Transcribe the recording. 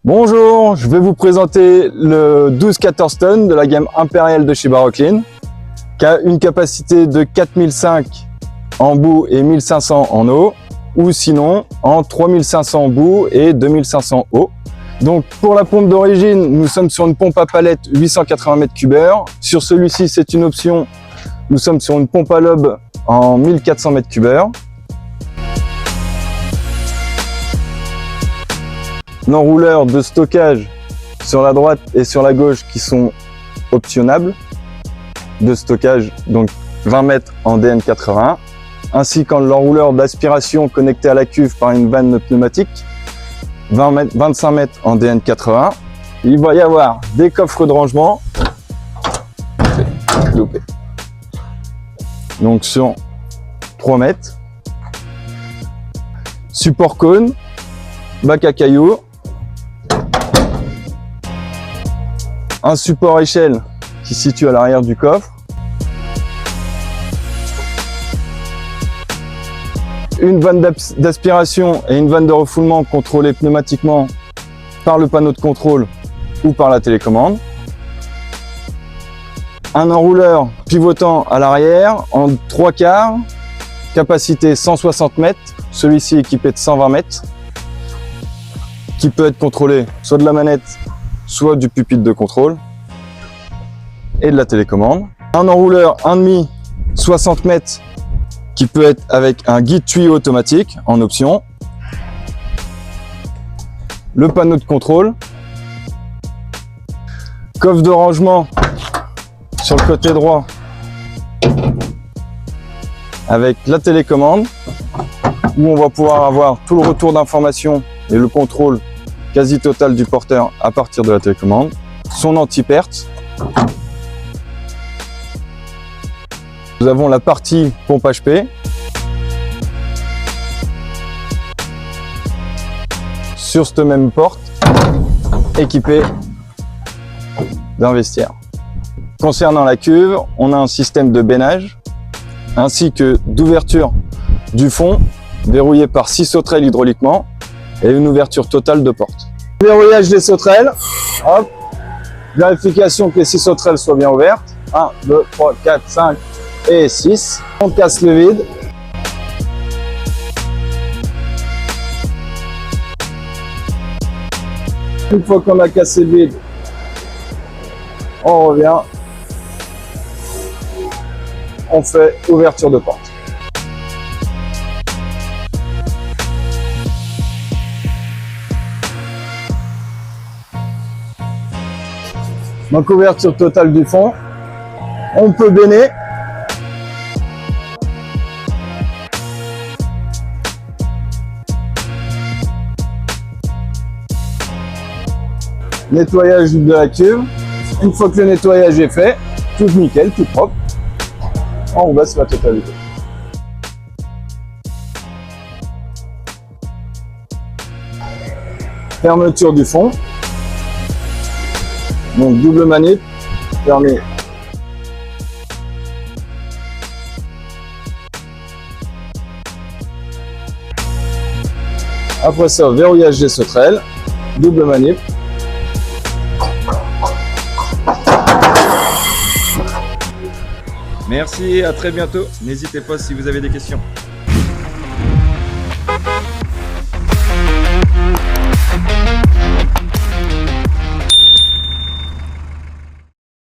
Bonjour, je vais vous présenter le 12-14 tonnes de la gamme Impérial de chez Barocline, qui a une capacité de 4005 en bout et 1500 en eau, ou sinon en 3500 en bout et 2500 eau. Donc pour la pompe d'origine, nous sommes sur une pompe à palette 880 m3. Sur celui-ci, c'est une option. Nous sommes sur une pompe à lobe en 1400 m3. L'enrouleur de stockage sur la droite et sur la gauche qui sont optionnables. De stockage, donc 20 mètres en DN81, ainsi qu'en l'enrouleur d'aspiration connecté à la cuve par une vanne pneumatique, 25 mètres en DN80. Il va y avoir des coffres de rangement, donc sur 3 mètres, support cône, bac à cailloux, un support échelle qui se situe à l'arrière du coffre, une vanne d'aspiration et une vanne de refoulement contrôlées pneumatiquement par le panneau de contrôle ou par la télécommande, un enrouleur pivotant à l'arrière en 3/4, capacité 160 mètres, celui-ci équipé de 120 mètres, qui peut être contrôlé soit de la manette, soit du pupitre de contrôle et de la télécommande. Un enrouleur 1,5 60 mètres qui peut être avec un guide tuyau automatique en option. Le panneau de contrôle. Coffre de rangement sur le côté droit avec la télécommande où on va pouvoir avoir tout le retour d'informations et le contrôle quasi total du porteur à partir de la télécommande. Son anti-perte. Nous avons la partie pompe HP. Sur cette même porte, équipée d'un vestiaire. Concernant la cuve, on a un système de bénage ainsi que d'ouverture du fond verrouillé par 6 sauterelles hydrauliquement et une ouverture totale de porte. Verrouillage des sauterelles. Hop. Vérification que les 6 sauterelles soient bien ouvertes. 1, 2, 3, 4, 5 et 6. On casse le vide. Une fois qu'on a cassé le vide, on revient. On fait ouverture de porte. Donc ouverture totale du fond. On peut béner. Nettoyage de la cuve. Une fois que le nettoyage est fait, tout nickel, tout propre. On rebaisse la totalité. Fermeture du fond. Donc double manip, fermé. Après ça, verrouillage des sauterelles, double manip. Merci, à très bientôt. N'hésitez pas si vous avez des questions.